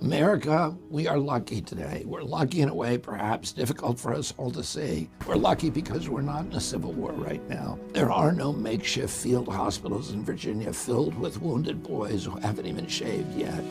America, we are lucky today. We're lucky in a way perhaps difficult for us all to see. We're lucky because we're not in a civil war right now. There are no makeshift field hospitals in Virginia filled with wounded boys who haven't even shaved yet.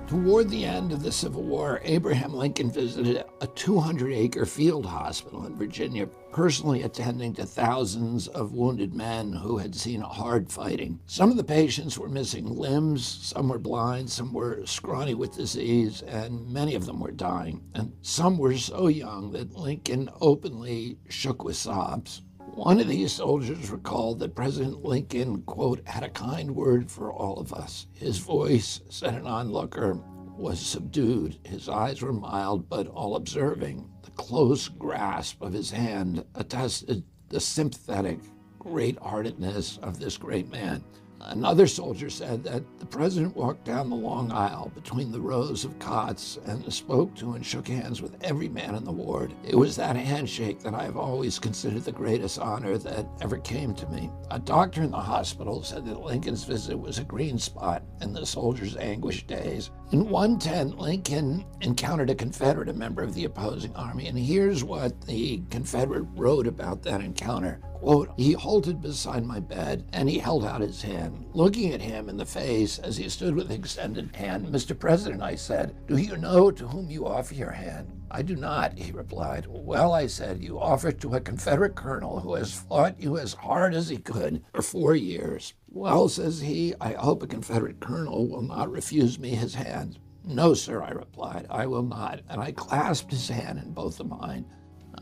Toward the end of the Civil War, Abraham Lincoln visited a 200-acre field hospital in Virginia, personally attending to thousands of wounded men who had seen hard fighting. Some of the patients were missing limbs, some were blind, some were scrawny with disease, and many of them were dying. And some were so young that Lincoln openly shook with sobs. One of these soldiers recalled that President Lincoln, quote, had a kind word for all of us. His voice, said an onlooker, was subdued. His eyes were mild but all-observing. The close grasp of his hand attested the sympathetic great-heartedness of this great man. Another soldier said that the president walked down the long aisle between the rows of cots and spoke to and shook hands with every man in the ward. It was that handshake that I have always considered the greatest honor that ever came to me. A doctor in the hospital said that Lincoln's visit was a green spot in the soldiers' anguished days. In one tent, Lincoln encountered a Confederate, a member of the opposing army, and here's what the Confederate wrote about that encounter. Quote, he halted beside my bed and he held out his hand. Looking at him in the face as he stood with extended hand, Mr. President, I said, do you know to whom you offer your hand? I do not, he replied. Well, I said, you offer it to a Confederate colonel who has fought you as hard as he could for 4 years. Well, says he, I hope a Confederate colonel will not refuse me his hand. No, sir, I replied, I will not. And I clasped his hand in both of mine.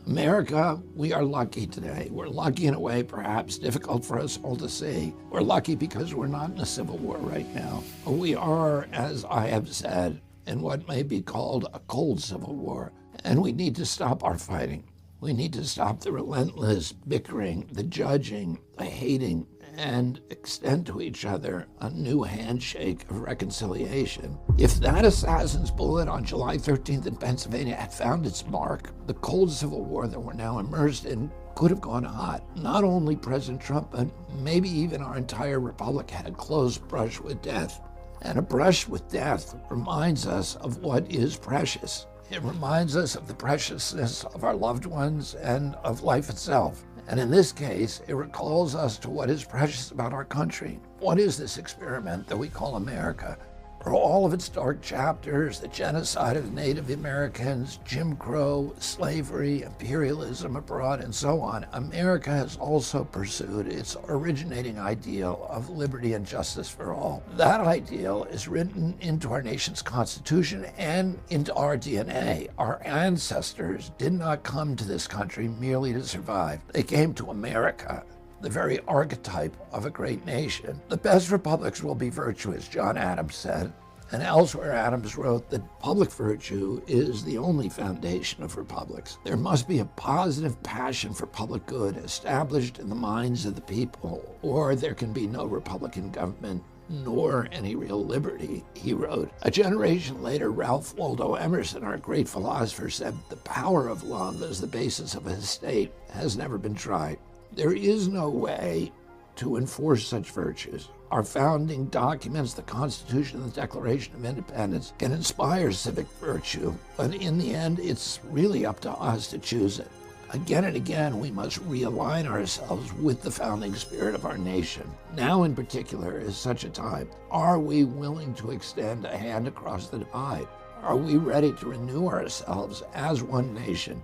America, we are lucky today. We're lucky in a way perhaps difficult for us all to see. We're lucky because we're not in a civil war right now. We are, as I have said, in what may be called a cold civil war, and we need to stop our fighting. We need to stop the relentless bickering, the judging, the hating, and extend to each other a new handshake of reconciliation. If that assassin's bullet on July 13th in Pennsylvania had found its mark, the cold civil war that we're now immersed in could have gone hot. Not only President Trump, but maybe even our entire republic had a close brush with death. And a brush with death reminds us of what is precious. It reminds us of the preciousness of our loved ones and of life itself. And in this case, it recalls us to what is precious about our country. What is this experiment that we call America? For all of its dark chapters, the genocide of Native Americans, Jim Crow, slavery, imperialism abroad, and so on, America has also pursued its originating ideal of liberty and justice for all. That ideal is written into our nation's Constitution and into our DNA. Our ancestors did not come to this country merely to survive. They came to America, the very archetype of a great nation. The best republics will be virtuous, John Adams said. And elsewhere, Adams wrote that public virtue is the only foundation of republics. There must be a positive passion for public good established in the minds of the people, or there can be no Republican government nor any real liberty, he wrote. A generation later, Ralph Waldo Emerson, our great philosopher, said, the power of love as the basis of a state has never been tried. There is no way to enforce such virtues. Our founding documents, the Constitution and the Declaration of Independence, can inspire civic virtue, but in the end, it's really up to us to choose it. Again and again, we must realign ourselves with the founding spirit of our nation. Now, in particular, is such a time. Are we willing to extend a hand across the divide? Are we ready to renew ourselves as one nation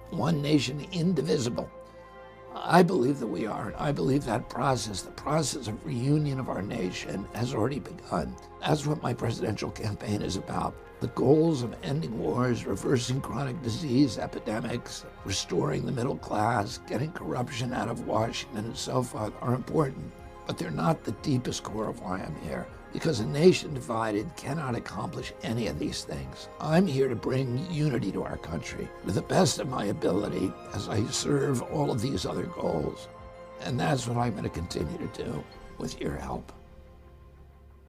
indivisible? I believe that we are, and I believe that process, the process of reunion of our nation, has already begun. That's what my presidential campaign is about. The goals of ending wars, reversing chronic disease epidemics, restoring the middle class, getting corruption out of Washington, and so forth are important, but they're not the deepest core of why I'm here. Because a nation divided cannot accomplish any of these things. I'm here to bring unity to our country to the best of my ability as I serve all of these other goals. And that's what I'm going to continue to do with your help.